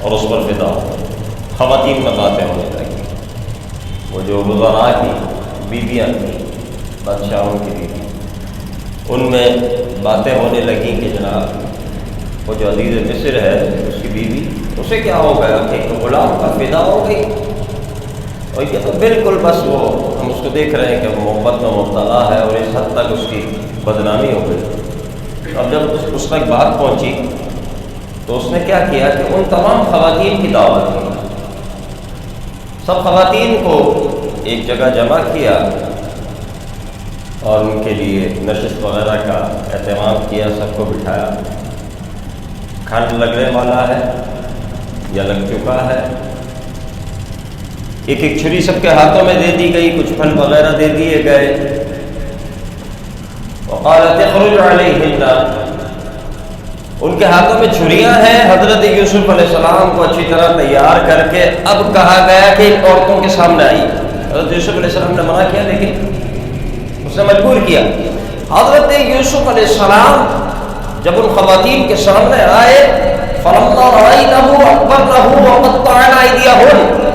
اور اس پر فدا ہو گئے۔ خواتین میں باتیں ہونے لگی، وہ جو وزراء کی بیویاں تھیں، بادشاہوں کی بیوی، ان میں باتیں ہونے لگیں کہ جناب وہ جو عزیز مصر ہے اس کی بیوی، اسے کیا ہو گیا کہ ایک غلام کا فدا ہو گئی، اور یہ تو بالکل بس وہ ہم اس کو دیکھ رہے ہیں کہ وہ محبت میں مبتلا ہے اور اس حد تک اس کی بدنامی ہو گئی۔ اب جب اس تک بات پہنچی تو اس نے کیا کیا کہ ان تمام خواتین کی دعوت کی، سب خواتین کو ایک جگہ جمع کیا اور ان کے لیے نشست وغیرہ کا اہتمام کیا، سب کو بٹھایا۔ کھانا لگنے والا ہے یا لگ چکا ہے، ایک ایک چھری سب کے ہاتھوں میں دے دی گئی، کچھ پھل وغیرہ دے دیے گئے۔ وقالت اخرج علیہن، ان کے ہاتھوں میں چھریاں ہیں، حضرت یوسف علیہ السلام کو اچھی طرح تیار کر کے اب کہا گیا کہ ان عورتوں کے سامنے آئی۔ حضرت یوسف علیہ السلام نے منع کیا، لیکن اس نے مجبور کیا۔ حضرت یوسف علیہ السلام جب ان خواتین کے سامنے آئے، فلما رأینہ اکبرنہ وقطعن ایدیہن،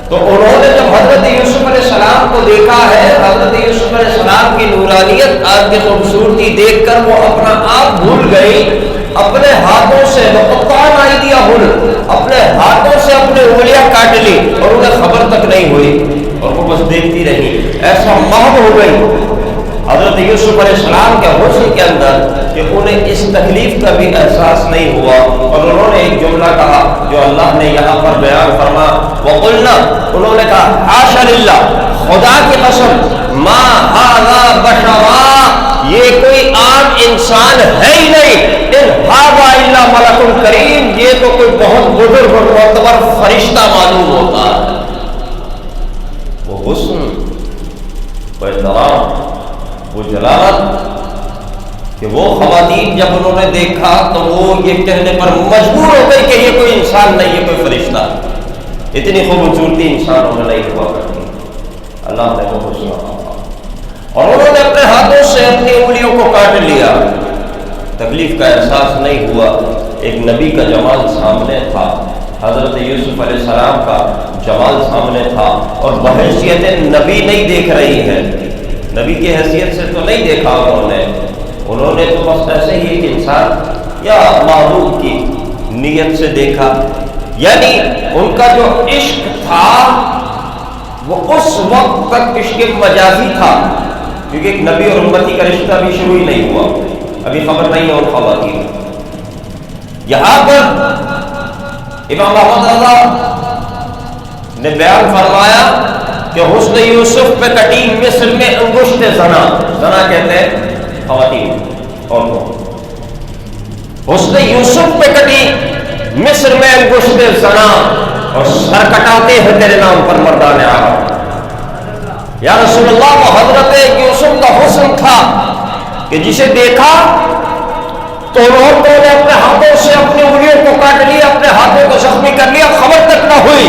تو انہوں نے جب حضرت یوسف علیہ السلام کو دیکھا ہے، حضرت یوسف علیہ السلام کی نورانیت، آپ کی خوبصورتی دیکھ کر وہ اپنا آپ بھول گئی، اپنے ہاتھوں سے وقطعن ایدیہن، اپنے ہاتھوں سے اپنے انگلیاں کاٹ لی اور انہیں خبر تک نہیں ہوئی، اور وہ بس دیکھتی رہی، ایسا محو ہو گئی حضرت یوسف علیہ السلام کے حسن کے اندر کہ انہیں اس تکلیف کا بھی احساس نہیں ہوا، اور انہوں نے ایک جملہ کہا جو اللہ نے یہاں پر بیان فرما، وقلنا، انہوں نے کہا حاشا للہ، خدا کی قسم، ما ھذا بشرا، یہ کوئی عام انسان ہے ہی نہیں، ان ھذا الا ملک کریم، یہ تو کوئی بہت بزرگ اور معتبر فرشتہ معلوم ہوتا ہے۔ وہ حسن، وہ احترام، وہ جلالت کہ وہ خواتین جب انہوں نے دیکھا تو وہ یہ کہنے پر مجبور ہو گئی کہ یہ کوئی انسان نہیں، یہ کوئی فرشتہ، اتنی خوبصورتی انسانوں میں نہیں ہوا کرتی۔ اللہ نے وہ حسن، اور انہوں نے اپنے ہاتھوں سے اپنی انگلیوں کو کاٹ لیا، تکلیف کا احساس نہیں ہوا۔ ایک نبی کا جمال سامنے تھا، حضرت یوسف علیہ السلام کا جمال سامنے تھا، اور بحیثیت نبی نہیں دیکھ رہی ہے، نبی کی حیثیت سے تو نہیں دیکھا انہوں نے تو بس ایسے ہی ایک انسان یا معروف کی نیت سے دیکھا، یعنی ان کا جو عشق تھا وہ اس وقت تک عشق مجازی تھا، کیونکہ ایک نبی اور امتی کا رشتہ بھی شروع ہی نہیں ہوا، ابھی خبر نہیں ہے ان خواتین۔ یہاں پر امام احمد رضا نے بیان فرمایا کہ حسن یوسف پہ کٹی مصر میں انگشت زنا، زنا کہتے ہیں خواتین عورتوں، حسن یوسف پہ کٹی مصر میں انگشت زنا، اور سر کٹاتے ہیں تیرے نام پر مردان عرب۔ یا رسول اللہ، وہ حضرت یوسف کا حسن تھا کہ جسے دیکھا تو عورتوں نے اپنے ہاتھوں سے اپنی انگلیوں کو کاٹ لیا، اپنے ہاتھوں کو زخمی کر لیا، خبر تک نہ ہوئی۔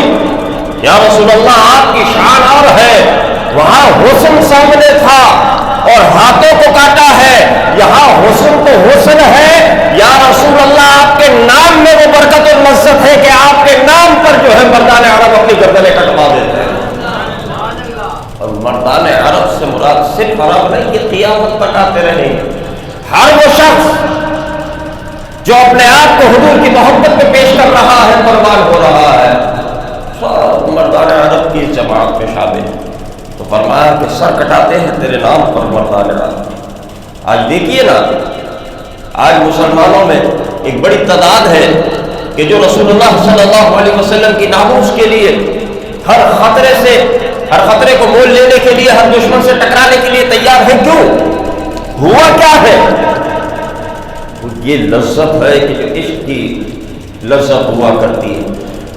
یا رسول اللہ، آپ کی شان اور ہے، وہاں حسن سامنے تھا اور ہاتھوں کو کاٹا ہے، یہاں حسن تو حسن ہے۔ یا رسول اللہ، آپ کے نام میں وہ برکت اور لذت ہے کہ آپ کے نام پر جو ہے مردان عرب اپنی گردنیں کٹوا دیتے ہیں، اور مردان عرب سے مراد صرف عرب نہیں، یہ قیامت تک آتے رہیں گے۔ ہر وہ شخص جو اپنے آپ کو حضور کی محبت میں پیش کر رہا ہے، قربان ہو رہا ہے، سب مردان عرب کی جماعت میں شامل۔ تو فرمایا کہ سر کٹاتے ہیں تیرے نام پر مردان عرب۔ آج دیکھیے نا، آج مسلمانوں میں ایک بڑی تعداد ہے کہ جو رسول اللہ صلی اللہ علیہ وسلم کی ناموس کے لیے ہر خطرے سے، ہر خطرے کو مول لینے کے لیے، ہر دشمن سے ٹکرانے کے لیے تیار ہے۔ کیوں؟ ہوا کیا ہے؟ یہ لذت ہے کہ جو عشق کی لذت ہوا کرتی ہے،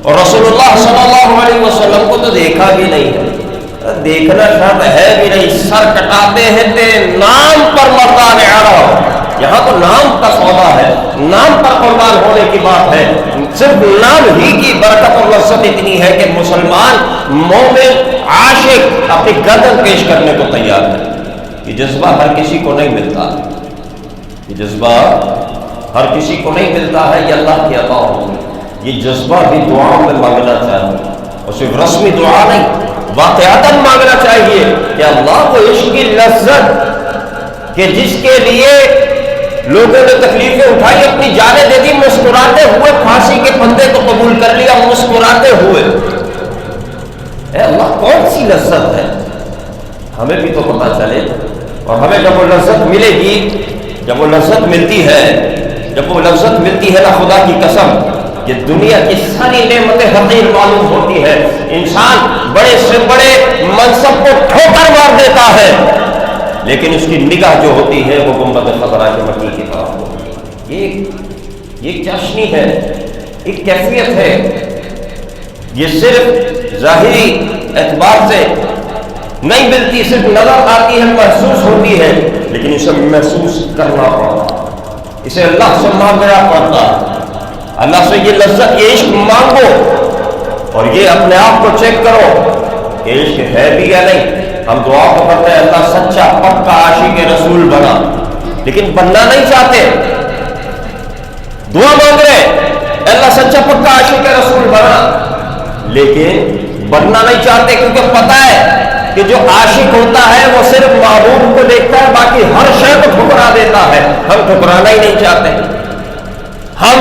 اور رسول اللہ صلی اللہ علیہ وسلم کو تو دیکھا بھی نہیں ہے، دیکھنا شرط ہے بھی نہیں، سر کٹاتے ہیں تیرے نام پر مردان عرب۔ یہاں تو نام کا سودا ہے، نام پر قربان ہونے کی بات ہے، صرف نام ہی کی برکت اور لذت اتنی ہے کہ مسلمان مومن عاشق اپنی گردن پیش کرنے کو تیار ہے۔ یہ جذبہ ہر کسی کو نہیں ملتا، یہ جذبہ ہر کسی کو نہیں ملتا ہے، یہ اللہ کی عطا ہوگی، یہ جذبہ بھی دعاؤں میں مانگنا چاہیے، اور صرف رسمی دعا نہیں، واقعتاً مانگنا چاہیے کہ اللہ کو عشق کی لذت کہ جس کے لیے لوگوں نے تکلیفیں اٹھائی، اپنی جانیں دے دی، مسکراتے ہوئے پھانسی کے پھندے کو قبول کر لیا مسکراتے ہوئے۔ اے اللہ کون سی لذت ہے، ہمیں بھی تو پتہ چلے۔ اور ہمیں جب وہ لذت ملے گی، جب وہ لذت ملتی ہے، جب وہ لذت ملتی ہے نا، خدا کی قسم کہ دنیا کی ساری نعمتیں حقیر معلوم ہوتی ہے، انسان بڑے سے بڑے منصب کو ٹھوکر مار دیتا ہے، لیکن اس کی نگاہ جو ہوتی ہے وہ گنبد خضرا کے مٹی کی طرف ہوتی ہے۔ یہ چاشنی ہے، ایک کیفیت ہے، یہ صرف ظاہری اعتبار سے نہیں ملتی، صرف نظر آتی ہے، محسوس ہوتی ہے، لیکن اسے محسوس کرنا پڑتا، اسے اللہ سے مانگنا پڑتا۔ اللہ سے یہ لذت، یہ عشق مانگو، اور یہ اپنے آپ کو چیک کرو کہ عشق ہے بھی یا نہیں۔ ہم دعا کو کرتے ہیں اللہ سچا پکا عاشق رسول بنا، لیکن بننا نہیں چاہتے۔ دعا مانگ رہے اللہ سچا پکا عاشق رسول بنا، لیکن بننا نہیں چاہتے، کیونکہ پتہ ہے کہ جو عاشق ہوتا ہے وہ صرف محبوب کو دیکھتا ہے، باقی ہر شے کو ٹھکرا دیتا ہے۔ ہم ٹھکرانا ہی نہیں چاہتے، ہم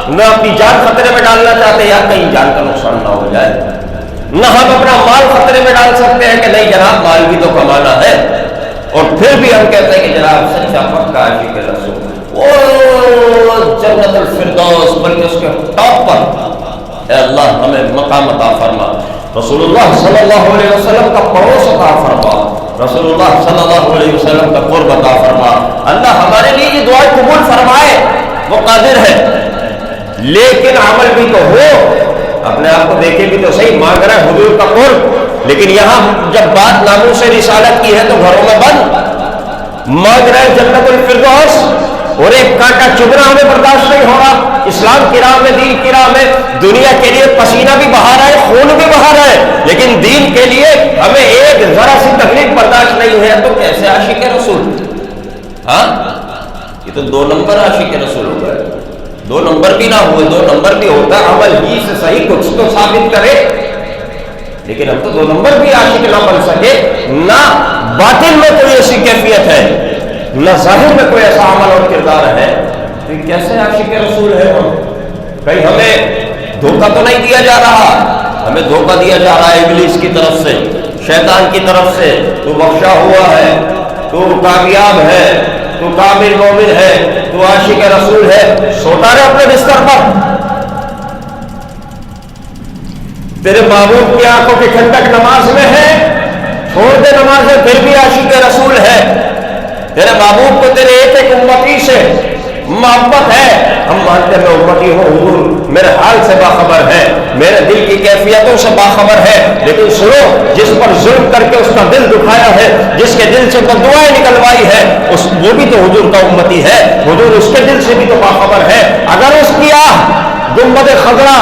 نہ اپنی جان خطرے میں ڈالنا چاہتے یا کہیں جان کا نقصان نہ ہو جائے، نہ ہم اپنا مال خطرے میں ڈال سکتے ہیں کہ نہیں جناب مال بھی تو کمانا ہے، اور پھر بھی ہم کہتے ہیں کہ جناب سچا پکا عاشق رسول، وہ جنت الفردوس، بلکہ اس کے ٹاپ پر، اے اللہ ہمیں مقام عطا فرما، رسول اللہ صلی اللہ علیہ وسلم کا پڑوس عطا فرما، رسول اللہ صلی اللہ علیہ وسلم کا قرب عطا فرما۔ اللہ ہمارے لیے یہ دعائیں قبول فرمائے، وہ قادر ہے، لیکن عمل بھی تو ہو، اپنے آپ کو دیکھے بھی تو صحیح، مانگ رہے ہیں حضور کا قرب، لیکن یہاں جب بات ناموس رسالت کی ہے تو گھروں میں بند، مانگ رہے ہیں جنت الفردوس، اور ایک کانٹا چبھنا ہمیں برداشت نہیں ہو رہا۔ اسلام کی راہ میں، دین کی راہ میں، دنیا کے لیے پسینہ بھی بہا رہا ہے، خون بھی بہا رہا ہے، لیکن دین کے لیے ہمیں ایک ذرا سی تکلیف برداشت نہیں ہے، تو کیسے عاشق رسول؟ ہاں یہ تو 2 نمبر عاشق رسول ہو گئے، 2 نمبر بھی نہ ہوئے، 2 نمبر بھی ہوتا عمل ہی سے صحیح کچھ تو ثابت کرے، لیکن ہم تو 2 نمبر بھی عاشق نہ بن سکے، نہ باطن میں کوئی ایسی کیفیت ہے، نہ ظاہر میں کوئی ایسا عمل اور کردار ہے، تو کیسے عاشق رسول ہے ہم؟ کہیں ہمیں دھوکہ تو نہیں دیا جا رہا؟ ہمیں دھوکہ دیا جا رہا ہے ابلیس کی طرف سے، شیطان کی طرف سے، تو بخشا ہوا ہے، تو کامیاب ہے، تو کامل مومن ہے، تو عاشق رسول ہے، سوتا رہے اپنے بستر پر، تیرے محبوب کی آنکھوں کی ٹھنڈک نماز میں ہے، چھوڑ دے نماز ہے، پھر بھی عاشق رسول ہے، تیرے محبوب کو تیرے ایک ایک امتی سے محبت ہے، ہم مانتے ہیں میں امتی ہوں، حضور میرے حال سے باخبر ہے، میرے دل کی کیفیتوں سے باخبر ہے، لیکن سنو جس پر ظلم کر کے اس کا دل دکھایا ہے، جس کے دل سے بددعائیں نکلوائی ہے، وہ بھی تو حضور کا امتی ہے، حضور اس کے دل سے بھی تو باخبر ہے۔ اگر اس کی گنبد خضرا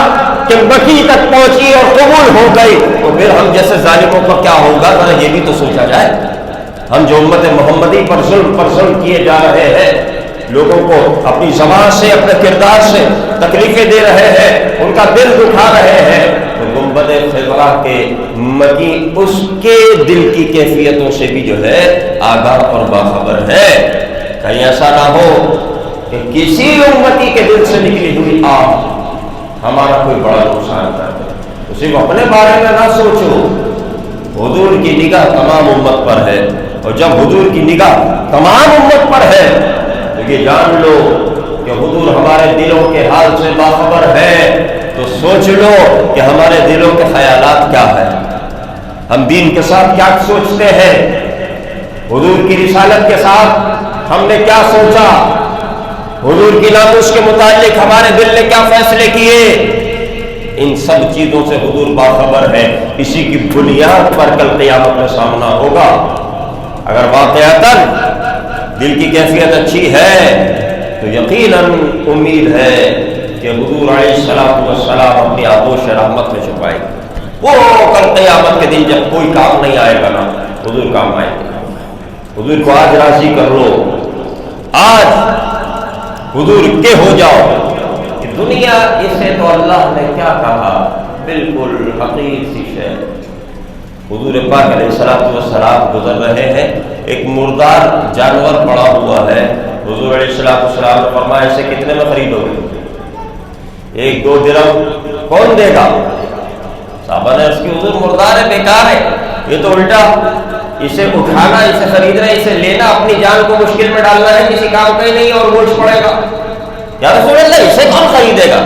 کہ مٹی تک پہنچی اور قبول ہو گئی، تو پھر ہم جیسے ظالموں کا کیا ہوگا؟ ذرا یہ بھی تو سوچا جائے۔ ہم جو امت محمدی پر ظلم کیے جا رہے ہیں، لوگوں کو اپنی زبان سے، اپنے کردار سے تکلیفیں دے رہے ہیں، ان کا دل دکھا رہے ہیں، تو گنبد خضرا کے مٹی اس کے دل کی کیفیتوں سے بھی جو ہے آگاہ اور باخبر ہے۔ کہیں ایسا نہ ہو کہ کسی امتی کے دل سے نکلی ہوئی آگ ہمارا کوئی بڑا نقصان کر دے۔ تو صرف اپنے بارے میں نہ سوچو، حضور کی نگاہ تمام امت پر ہے، اور جب حضور کی نگاہ تمام امت پر ہے تو یہ جان لو کہ حضور ہمارے دلوں کے حال سے باخبر ہے۔ تو سوچ لو کہ ہمارے دلوں کے خیالات کیا ہیں، ہم دین کے ساتھ کیا سوچتے ہیں، حضور کی رسالت کے ساتھ ہم نے کیا سوچا، حضور کی ناموس کے متعلق ہمارے دل نے کیا فیصلے کیے۔ ان سب چیزوں سے حضور باخبر ہے، اسی کی بنیاد پر کل قیامت میں سامنا ہوگا۔ اگر واقعتاً دل کی کیفیت اچھی ہے تو یقیناً امید ہے کہ حضور علیہ السلام اپنی آغوش رحمت میں چھپائے گا۔ وہ کل قیامت کے دن جب کوئی کام نہیں آئے گا نا، حضور کام آئے گا۔ حضور کو آج راضی کر لو، آج حضور کے ہو جاؤ کہ دنیا اسے تو اللہ نے کیا کہا، بالکل حقیر سی شے۔ حضور پاک علیہ السلام گزر رہے ہیں، ایک مردار جانور پڑا ہوا ہے، حضور علیہ السلام نے فرمایا اسے کتنے میں خریدو گے؟ 1-2 درہم کون دے گا؟ صحابہ نے اس کی حضور مردار ہے، بیکار ہے، یہ تو الٹا اسے اٹھانا، اسے خریدنا، اسے لینا اپنی جان کو مشکل میں ڈالنا ہے، کسی کام کا ہی نہیں اور بوجھ پڑے گا۔ یا رسول اللہ اسے کون خریدے گا؟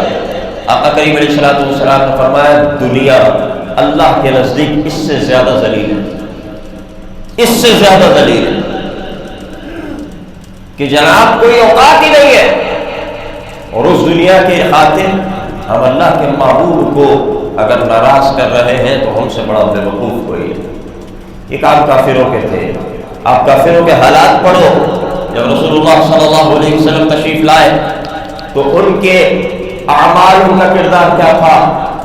آقا کریم علیہ السلام نے فرمایا دنیا اللہ کے نزدیک اس سے زیادہ ذلیل ہے، اس سے زیادہ ذلیل ہے کہ جناب کوئی اوقات ہی نہیں ہے۔ اور اس دنیا کے خاطر ہم اللہ کے محبوب کو اگر ناراض کر رہے ہیں تو ہم سے بڑا بے وقوف کوئی ہے۔ یہ کام کافروں کے تھے۔ آپ کافروں کے حالات پڑھو، جب رسول اللہ صلی اللہ علیہ وسلم تشریف لائے تو ان کے اعمال، ان کا کردار کیا تھا،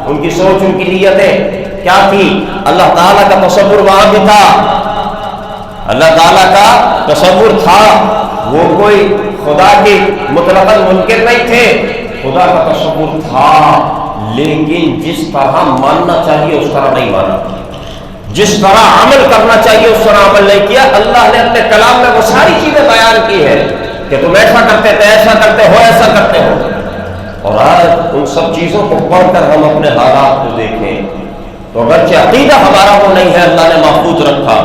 ان کی سوچ، ان کی نیتیں کیا تھی؟ اللہ تعالیٰ کا تصور وہاں بھی تھا، اللہ تعالیٰ کا تصور تھا، وہ کوئی خدا کے مطلقاً منکر نہیں تھے، خدا کا تصور تھا، لیکن جس طرح ماننا چاہیے اس طرح نہیں مانا، جس طرح عمل کرنا چاہیے اس طرح عمل نہیں کیا۔ اللہ نے اپنے کلام میں وہ ساری چیزیں بیان کی ہے کہ تم ایسا کرتے تھے، ایسا کرتے ہو، ایسا کرتے ہو، اور آج ان سب چیزوں کو پڑھ کر ہم اپنے حالات کو دیکھیں تو اگرچہ عقیدہ ہمارا وہ نہیں ہے، اللہ نے محفوظ رکھا،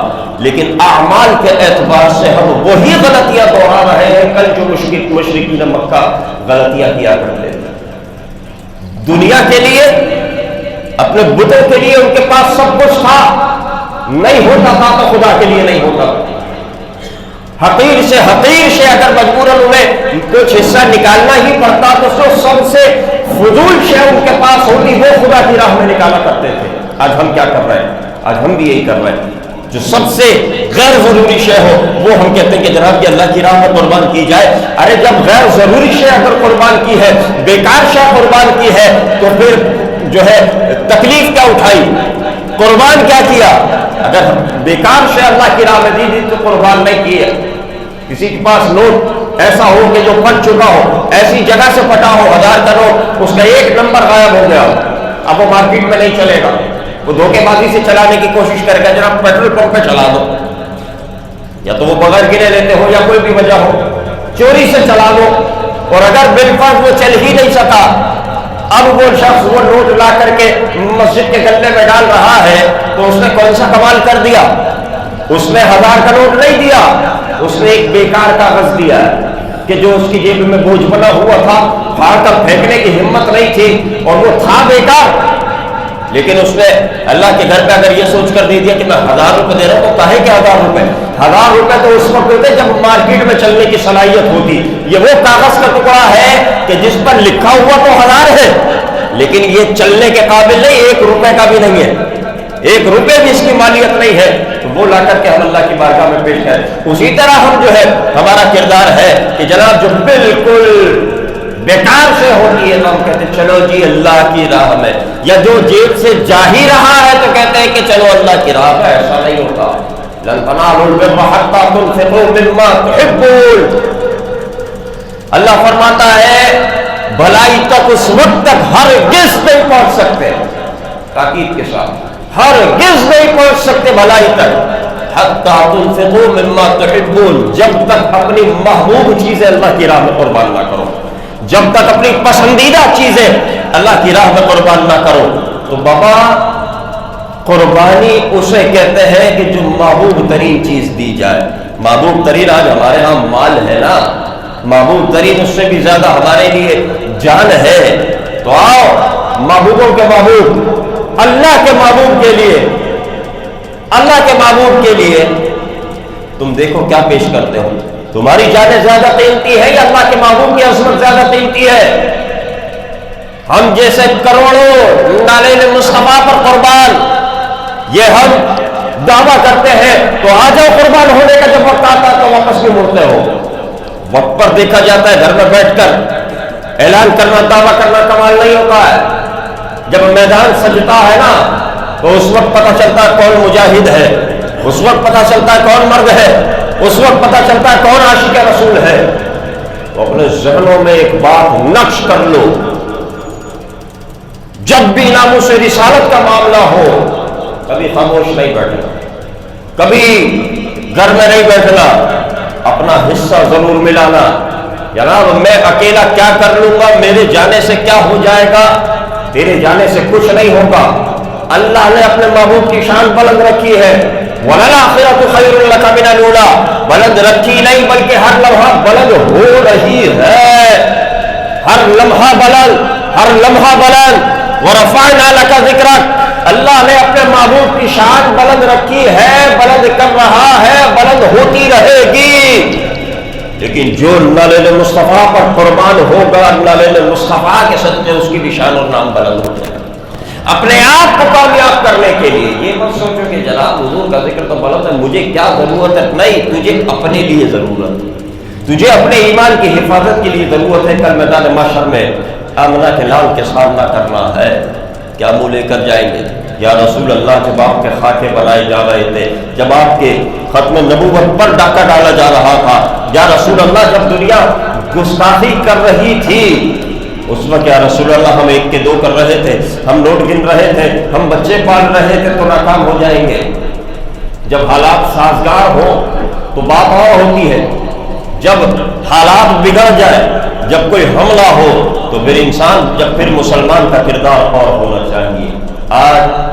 لیکن اعمال کے اعتبار سے ہم وہی غلطیاں دوہرا رہے ہیں کل جو مشرکین مکہ غلطیاں کیا کرتے تھے۔ دنیا کے لیے، اپنے بتوں کے لیے ان کے پاس سب کچھ تھا، نہیں ہوتا تھا تو خدا کے لیے نہیں ہوتا۔ حقیر سے اگر مجبوراً انہیں کچھ حصہ نکالنا ہی پڑتا تو سب سے فضول شے ان کے پاس ہوتی وہ خدا کی راہ میں نکالا کرتے تھے۔ آج ہم کیا کر رہے ہیں؟ آج ہم بھی یہی کر رہے ہیں، جو سب سے غیر ضروری شے ہو وہ ہم کہتے ہیں کہ جناب یہ اللہ کی راہ میں قربان کی جائے۔ ارے جب غیر ضروری شے اگر قربان کی ہے، بیکار شے قربان کی ہے تو پھر جو ہے تکلیف کیا اٹھائی، قربان کیا کیا؟ اگر بیکار شے اللہ کی راہ میں دی تو قربان نہیں کی ہے۔ کسی کے پاس نوٹ ایسا ہو کہ جو پھٹ چکا ہو، ایسی جگہ سے پھٹا ہو، 1000 کا نوٹ، اس کا ایک نمبر غائب ہو گیا، اب وہ مارکیٹ میں نہیں چلے گا، وہ دھوکے بازی سے چلانے کی کوشش کرے گا، جناب پیٹرول پمپ پہ چلا دو، یا تو وہ بغیر گرے لیتے ہو یا کوئی بھی وجہ ہو، چوری سے چلا دو، اور اگر بالفرض وہ چل ہی نہیں سکا، اب وہ شخص وہ نوٹ لا کر کے مسجد کے گلے میں ڈال رہا ہے تو اس نے کون سا کمال کر دیا؟ اس نے 1000 کا نوٹ نہیں دیا، اس نے ایک بیکار کاغذ دیا کہ جو اس کی جیب میں بوجھ بنا ہوا تھا، پھاڑ کر پھینکنے کی ہمت نہیں تھی اور وہ تھا بیکار، لیکن اس نے اللہ کے گھر پہ اگر یہ سوچ کر دے دیا کہ میں 1000 روپے دے رہا ہوں تو کہے کہ 1000 روپے، 1000 روپے تو اس وقت ہوتے جب مارکیٹ میں چلنے کی صلاحیت ہوتی۔ یہ وہ کاغذ کا ٹکڑا ہے کہ جس پر لکھا ہوا تو 1000 ہے، لیکن یہ چلنے کے قابل نہیں، 1 روپے کا بھی نہیں ہے، 1 روپے بھی اس کی مالیت نہیں ہے، تو وہ لا کر کے ہم اللہ کی بارگاہ میں پیش کریں۔ اسی طرح ہم جو ہے ہمارا کردار ہے کہ جناب جو بالکل بیکار سے ہوتی ہے تو ہم کہتے ہیں چلو جی اللہ کی راہ میں، یا جو جیب سے جا ہی رہا ہے تو کہتے ہیں کہ چلو اللہ کی راہ میں۔ ایسا نہیں ہوتا۔ لن تنالوا البر حتى تنفقوا مما تحبون، اللہ فرماتا ہے بھلائی تک اس وقت تک ہرگز نہیں پہنچ سکتے، تاکید کے ساتھ ہرگز نہیں پہنچ سکتے بھلائی تک، حتى تنفقوا مما تحبون، جب تک اپنی محبوب چیزیں اللہ کی راہ میں قربان نہ کرو، جب تک اپنی پسندیدہ چیزیں اللہ کی راہ میں قربان نہ کرو۔ تو بابا قربانی اسے کہتے ہیں کہ جو محبوب ترین چیز دی جائے۔ محبوب ترین آج ہمارے ہاں مال ہے نا، محبوب ترین اس سے بھی زیادہ ہمارے لیے جان ہے، تو آؤ محبوبوں کے محبوب، اللہ کے محبوب کے لیے، اللہ کے محبوب کے لیے تم دیکھو کیا پیش کرتے ہو۔ تمہاری جانیں زیادہ قیمتی ہے یا اللہ کے محبوب کی عظمت زیادہ قیمتی ہے؟ ہم جیسے کروڑوں نالین مصطفیٰ پر قربان، یہ ہم دعویٰ کرتے ہیں تو آ جاؤ قربان ہونے کا جب وقت آتا ہے تو واپس بھی مڑتے ہو۔ وقت پر دیکھا جاتا ہے گھر میں بیٹھ کر اعلان کرنا، دعویٰ کرنا کمال نہیں ہوتا ہے، جب میدان سجتا ہے نا تو اس وقت پتہ چلتا ہے کون مجاہد ہے، اس وقت پتہ چلتا ہے کون مرد ہے، اس وقت پتہ چلتا ہے کون عاشق رسول ہے۔ تو اپنے ذہنوں میں ایک بات نقش کر لو جب بھی ناموس رسالت کا معاملہ ہو کبھی خاموش نہیں بیٹھنا، کبھی گھر میں نہیں بیٹھنا، اپنا حصہ ضرور ملانا۔ جناب میں اکیلا کیا کر لوں گا، میرے جانے سے کیا ہو جائے گا، تیرے جانے سے کچھ نہیں ہوگا۔ اللہ نے اپنے محبوب کی شان بلند رکھی ہے، وَلَلْآخِرَةُ خَيْرٌ لَكَ مِنَ الْأُولَىٰ، بلند رکھی نہیں بلکہ ہر لمحہ بلند ہو رہی ہے، ہر لمحہ بلند، ہر لمحہ بلند۔ وَرَفَعْنَا لَكَ ذِكْرَكَ، اللہ نے اپنے محبوب کی شان بلند رکھی ہے، بلند کر رہا ہے، بلند ہوتی رہے گی۔ لیکن جو نالے مصطفیٰ پر قربان ہوگا، نالے مصطفیٰ کے صدقے اس کی بھی شان اور نام بلند ہو جائے گا۔ اپنے آپ کو کامیاب کرنے کے لیے یہ مت سوچو کہ جناب حضور کا ذکر تو بلند ہے، مجھے کیا ضرورت ہے، نہیں، تجھے اپنے لیے ضرورت ہے، تجھے اپنے ایمان کی حفاظت کے لیے ضرورت ہے۔ کل میدان محشر میں آمنہ کے لال کے سامنا کرنا ہے، کیا منہ لے کر جائیں گے؟ یا رسول اللہ، جب آپ کے خاکے بنائے جا رہے تھے، جب آپ کے ختم نبوت پر ڈاکہ ڈالا جا رہا تھا، یا رسول اللہ جب دنیا گستاخی کر رہی تھی، اس وقت یا رسول اللہ ہم ایک کے دو کر رہے تھے، ہم نوٹ گن رہے تھے، ہم بچے پال رہے تھے تو ناکام ہو جائیں گے۔ جب حالات سازگار ہو تو بات اور ہوتی ہے، جب حالات بگڑ جائے، جب کوئی حملہ ہو تو پھر انسان، جب پھر مسلمان کا کردار اور ہونا چاہیے۔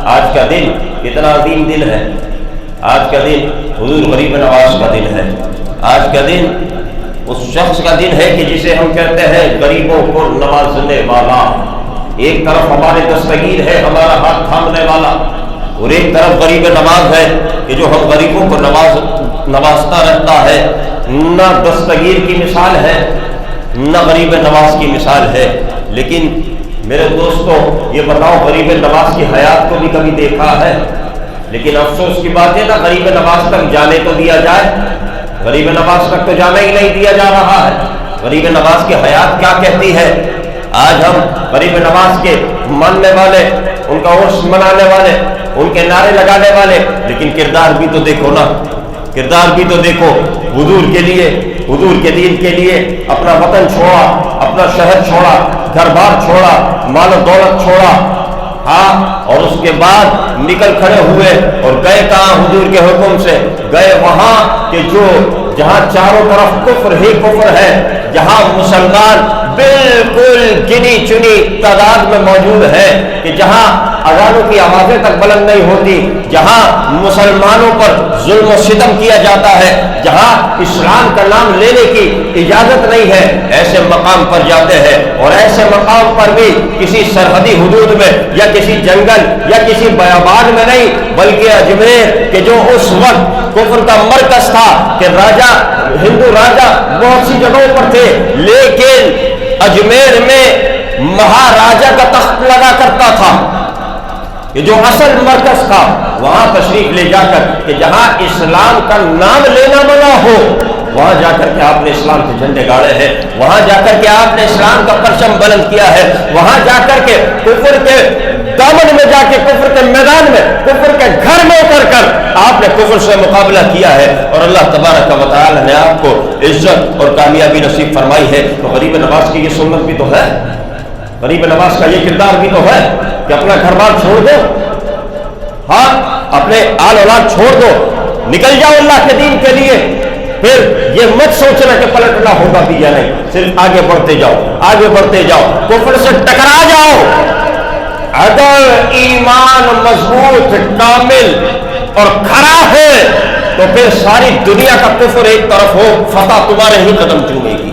آج کا دن کتنا عظیم دن ہے، آج کا دن حضور غریب نواز کا دن ہے، آج کا دن اس شخص کا دن ہے کہ جسے ہم کہتے ہیں غریبوں کو نوازنے والا۔ ایک طرف ہمارے دستگیر ہے، ہمارا ہاتھ تھامنے والا، اور ایک طرف غریب نواز ہے کہ جو ہم غریبوں کو نوازتا رہتا ہے۔ نہ دستگیر کی مثال ہے، نہ غریب نواز کی مثال ہے۔ لیکن میرے دوستو یہ بتاؤ، غریب نواز کی حیات کو بھی کبھی دیکھا ہے؟ لیکن افسوس کی بات ہے نا، غریب نواز تک جانے تو دیا جائے، غریب نواز تک تو جانے ہی نہیں دیا جا رہا ہے۔ غریب نواز کی حیات کیا کہتی ہے؟ آج ہم غریب نواز کے ماننے والے، ان کا عرس منانے والے، ان کے نعرے لگانے والے، لیکن کردار بھی تو دیکھو نا، کردار بھی تو دیکھو۔ حضور کے لیے، حضور کے دین کے لیے اپنا وطن چھوڑا، اپنا شہر چھوڑا، گھر بار چھوڑا، مال و دولت چھوڑا، ہاں، اور اس کے بعد نکل کھڑے ہوئے اور گئے کہاں؟ حضور کے حکم سے گئے وہاں کہ جہاں چاروں طرف کفر ہی کفر ہے، جہاں مسلمان بالکل گنی چنی تعداد میں موجود ہے، کہ جہاں اذانوں کی آوازیں تک بلند نہیں ہوتی، جہاں مسلمانوں پر ظلم و ستم کیا جاتا ہے، جہاں اسلام کا نام لینے کی اجازت نہیں ہے، ایسے مقام پر جاتے ہیں، اور ایسے مقام پر بھی کسی سرحدی حدود میں یا کسی جنگل یا کسی بیابان میں نہیں، بلکہ اجمیر کہ جو اس وقت کفر کا مرکز تھا، کہ راجہ، ہندو راجہ بہت سی جگہوں پر تھے، لیکن اجمیر میں مہاراجہ کا تخت لگا کرتا تھا، کہ جو اصل مرکز تھا، وہاں تشریف لے جا کر کہ جہاں اسلام کا نام لینا منع ہو، وہاں جا کر کے آپ نے اسلام کے جھنڈے گاڑے ہیں، وہاں جا کر کے آپ نے اسلام کا پرچم بلند کیا ہے، وہاں جا کر کے کفر کے دامن میں جا کے، کفر کے میدان میں، کفر کے گھر میں اتر کر آپ نے کفر سے مقابلہ کیا ہے، اور اللہ تبارک و تعالی نے آپ کو عزت اور کامیابی نصیب فرمائی ہے۔ تو غریب نواز کی یہ سنت بھی تو ہے، غریب نواز کا یہ کردار بھی تو ہے کہ اپنا گھر بار چھوڑ دو، ہاں، اپنے آل اولاد چھوڑ دو، نکل جاؤ اللہ کے دین کے لیے، پھر یہ مت سوچنا کہ پلٹنا ہوگا بھی یا نہیں، صرف آگے بڑھتے جاؤ، آگے بڑھتے جاؤ، کفر سے ٹکرا جاؤ۔ اگر ایمان مضبوط، کامل اور کھڑا ہے تو پھر ساری دنیا کا کفر ایک طرف ہو، فتح تمہارے ہی قدم چومے گی۔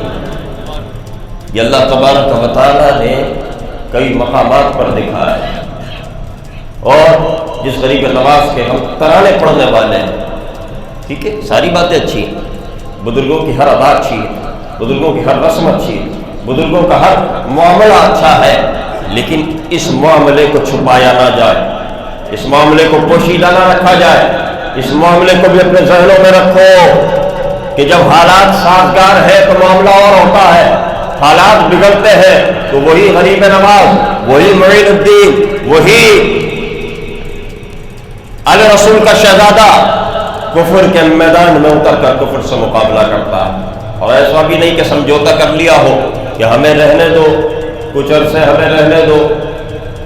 یہ اللہ تبارک و تعالیٰ نے کئی مقامات پر دکھایا ہے، اور جس غریب نواز کے ہم ترانے پڑھنے والے ہیں، ٹھیک ہے، ساری باتیں اچھی ہیں، بزرگوں کی ہر ادا اچھی ہے، بزرگوں کی ہر رسم اچھی ہے، بزرگوں کا ہر معاملہ اچھا ہے، لیکن اس معاملے کو چھپایا نہ جائے، اس معاملے کو پوشیدہ نہ رکھا جائے، اس معاملے کو بھی اپنے ذہنوں میں رکھو کہ جب حالات سازگار ہے تو معاملہ اور ہوتا ہے، حالات بگڑتے ہیں تو وہی غریب نواز، وہی معین الدین، وہی علی رسول کا شہزادہ کفر کے میدان میں اتر کر کفر سے مقابلہ کرتا ہے۔ اور ایسا بھی نہیں کہ سمجھوتا کر لیا ہو کہ ہمیں رہنے دو، کچھ عرصے ہمیں رہنے دو،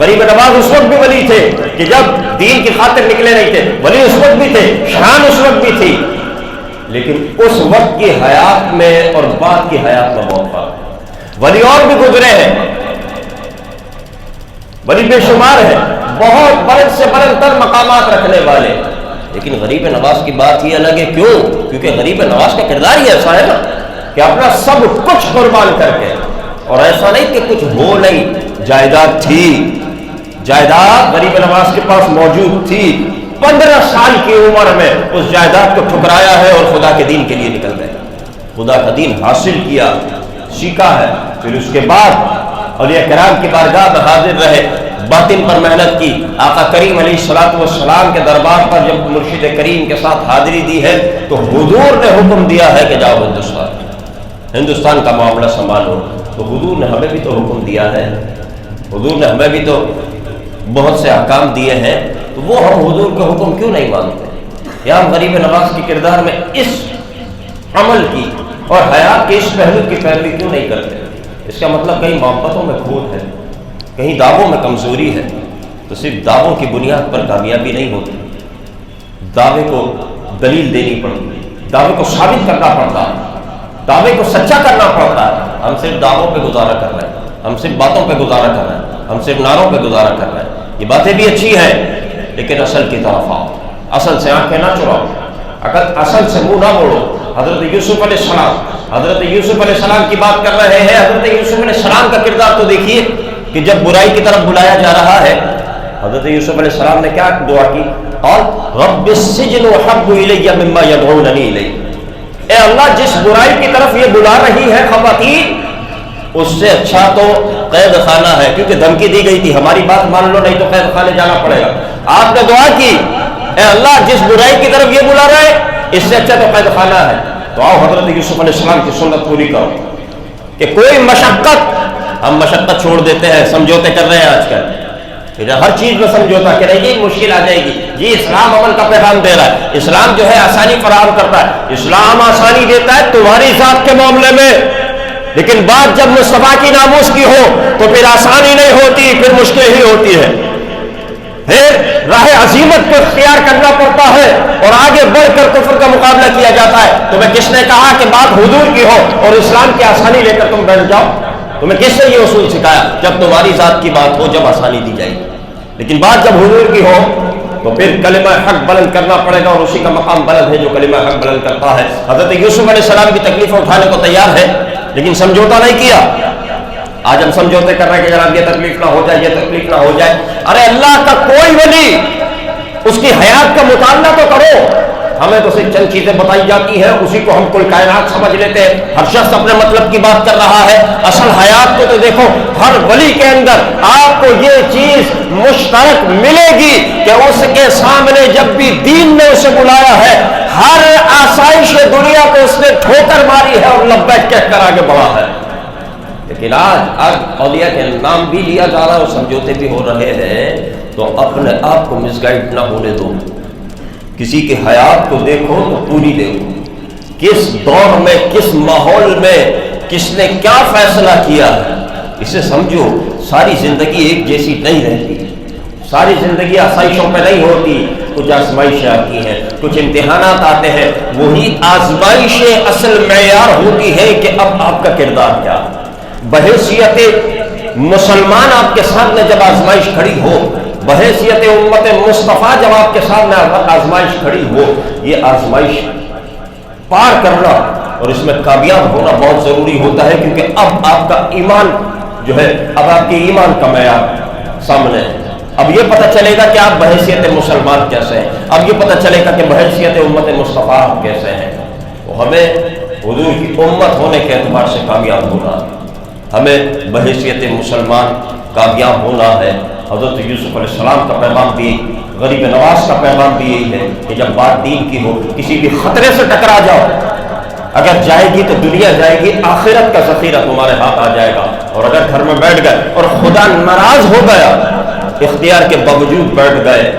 غریب نواز اس وقت بھی ولی تھے کہ جب دین کی خاطر نکلے نہیں تھے، ولی اس وقت بھی تھے، شان اس وقت بھی تھی، لیکن اس وقت کی حیات میں اور بعد کی حیات میں بہت فرق ہے۔ ولی اور بھی گزرے ہیں، ولی بے شمار ہے، بہت بلند سے بلند تر مقامات رکھنے والے، لیکن غریب نواز کی بات یہ الگ ہے۔ کیوں؟ کیونکہ غریب نواز کا کردار ہی ایسا ہے نا کہ اپنا سب کچھ قربان کر کے، اور ایسا نہیں کہ کچھ ہو نہیں، جائیداد تھی، جائیداد غریب نواز کے پاس موجود تھی، 15 سال کی عمر میں اس جائیداد کو ٹھکرایا ہے اور خدا کے دین کے لیے نکل گئے، خدا کا دین حاصل کیا، سیکھا ہے، پھر اس کے بعد اولیاء کرام کی بارگاہ میں حاضر رہے، باطن پر محنت کی، آقا کریم علیہ الصلوۃ والسلام کے دربار پر جب مرشد کریم کے ساتھ حاضری دی ہے تو حضور نے حکم دیا ہے کہ جاؤ ہندوستان کا معاملہ سنبھالو، تو حضور نے ہمیں بھی تو حکم دیا ہے، حضور نے ہمیں بھی تو بہت سے احکام دیے ہیں، تو وہ ہم حضور کا حکم کیوں نہیں مانتے؟ یا ہم غریب نواز کے کردار میں اس عمل کی اور حیات کے اس پہلو کی پیروی کیوں نہیں کرتے؟ اس کا مطلب کہیں محبتوں میں کھوٹ ہے، کہیں دعووں میں کمزوری ہے، تو صرف دعووں کی بنیاد پر کامیابی نہیں ہوتی، دعوے کو دلیل دینی پڑتی، دعوے کو ثابت کرنا پڑتا ہے، دعوے کو سچا کرنا پڑتا ہے۔ ہم صرف دعووں پہ گزارا کر رہے ہیں، ہم صرف باتوں پہ گزارا کر رہے ہیں، ہم صرف نعروں پہ گزارا کر رہے ہیں، یہ باتیں بھی اچھی ہیں، لیکن اصل کی طرف آؤ، اصل سے آنکھیں نہ چراؤ، اگر اصل سے منہ نہ موڑو۔ حضرت یوسف علیہ السلام کی بات کر رہے ہیں، حضرت یوسف علیہ السلام کا کردار تو دیکھیے کہ جب برائی کی طرف بلایا جا رہا ہے، حضرت یوسف علیہ السلام نے کیا دعا کی؟ قال رب السجن احب الی مما یدعوننی الیہ، اے اللہ جس برائی کی طرف یہ بلا رہی ہے خواتین، اس سے اچھا تو قید خانہ ہے، کیونکہ دھمکی دی گئی تھی ہماری بات مان لو نہیں تو قید خانے جانا پڑے گا۔ آپ نے دعا کی اے اللہ جس برائی کی طرف یہ بلا رہا ہے اس سے اچھا تو قید خانہ ہے، تو آؤ حضرت یوسف علیہ السلام کی سنت پوری کرو کہ کوئی مشقت، ہم مشقت چھوڑ دیتے ہیں، سمجھوتے کر رہے ہیں آج کل، ہر چیز میں سمجھوتا کہ نہیں مشکل آ جائے گی، جی اسلام امن کا پیغام دے رہا ہے، اسلام جو ہے آسانی فراہم کرتا ہے، اسلام آسانی دیتا ہے تمہاری ذات کے معاملے میں، لیکن بات جب مصطفیٰ کی ناموس کی ہو تو پھر آسانی نہیں ہوتی، پھر مشکل ہی ہوتی ہے، پھر راہ عزیمت کو اختیار کرنا پڑتا ہے اور آگے بڑھ کر کفر کا مقابلہ کیا جاتا ہے۔ تمہیں کس نے کہا کہ بات حضور کی ہو اور اسلام کی آسانی لے کر تم بیٹھ جاؤ؟ تمہیں کس نے یہ اصول سکھایا؟ جب تمہاری ذات کی بات ہو جب آسانی دی جائے گی، لیکن بات جب حضور کی ہو تو پھر کلمہ حق بلند کرنا پڑے گا، اور اسی کا مقام بلند ہے جو کلمہ حق بلند کرتا ہے۔ حضرت یوسف علیہ السلام کی تکلیفیں اٹھانے کو تیار ہے، لیکن سمجھوتا نہیں کیا۔ آج ہم سمجھوتے کر رہے ہیں کہ جناب یہ تکلیف نہ ہو جائے، یہ تکلیف نہ ہو جائے۔ ارے اللہ کا کوئی ولی اس کی حیات کا مطالعہ تو کرو، ہمیں تو صرف چند چیزیں بتائی جاتی ہیں، اسی کو ہم کل کائنات سمجھ لیتے ہیں، ہر شخص اپنے مطلب کی بات کر رہا ہے۔ اصل حیات کو تو دیکھو، ہر ولی کے اندر آپ کو یہ چیز مشترک ملے گی کہ اس کے سامنے جب بھی دین نے اسے بلایا ہے، ہر آسائش دنیا کو اس نے ٹھوکر ماری ہے اور لبیک کہہ کر آگے بڑھا ہے۔ لیکن آج اولیاء کے نام بھی لیا جا رہا ہے اور سمجھوتے بھی ہو رہے ہیں، تو اپنے آپ کو مس گائیڈ نہ ہونے دو، کسی کی حیات کو دیکھو تو پوری دیکھو، کس دور میں کس ماحول میں کس نے کیا فیصلہ کیا ہے اسے سمجھو۔ ساری زندگی ایک جیسی نہیں رہتی، ساری زندگی آسائشوں پہ نہیں ہوتی، کچھ آزمائشیں آتی ہیں، کچھ امتحانات آتے ہیں، وہی آزمائشیں اصل معیار ہوتی ہے کہ اب آپ کا کردار کیا ہے۔ بحیثیت مسلمان آپ کے سامنے جب آزمائش کھڑی ہو، بحیثیت امت مصطفیٰ جب آپ کے سامنے آزمائش کھڑی ہو، یہ آزمائش پار کرنا اور اس میں کامیاب ہونا بہت ضروری ہوتا ہے، کیونکہ اب آپ کا ایمان جو ہے، اب آپ کے ایمان کا معیار سامنے ہے۔ اب یہ پتہ چلے گا کہ آپ بحیثیت مسلمان کیسے ہیں، اب یہ پتہ چلے گا کہ بحیثیت امت مصطفیٰ آپ کیسے ہیں۔ تو ہمیں حضور کی امت ہونے کے اعتبار سے کامیاب ہونا، ہمیں بحیثیت مسلمان کامیاب ہونا ہے۔ حضرت یوسف علیہ السلام کا پیغام بھی، غریب نواز کا پیغام بھی یہی ہے کہ جب بات دین کی ہو، کسی بھی خطرے سے ٹکرا جاؤ، اگر جائے گی تو دنیا جائے گی، آخرت کا ذخیرہ تمہارے ہاتھ آ جائے گا، اور اگر گھر میں بیٹھ گئے اور خدا ناراض ہو گیا، اختیار کے باوجود بیٹھ گئے،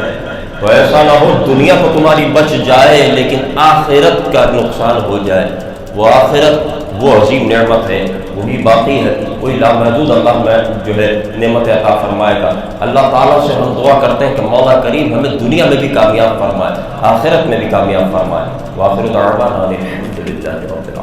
تو ایسا نہ ہو دنیا کو تمہاری بچ جائے لیکن آخرت کا نقصان ہو جائے۔ وہ آخرت وہ عظیم نعمت ہے، وہی باقی ہے، وہی لامحدود اللہ میں جو ہے نعمت عطا فرمائے گا۔ اللہ تعالیٰ سے ہم دعا کرتے ہیں کہ مولا کریم ہمیں دنیا میں بھی کامیاب فرمائے، آخرت میں بھی کامیاب فرمائے۔ وآخر دعوانا الحمد للہ رب العالمین۔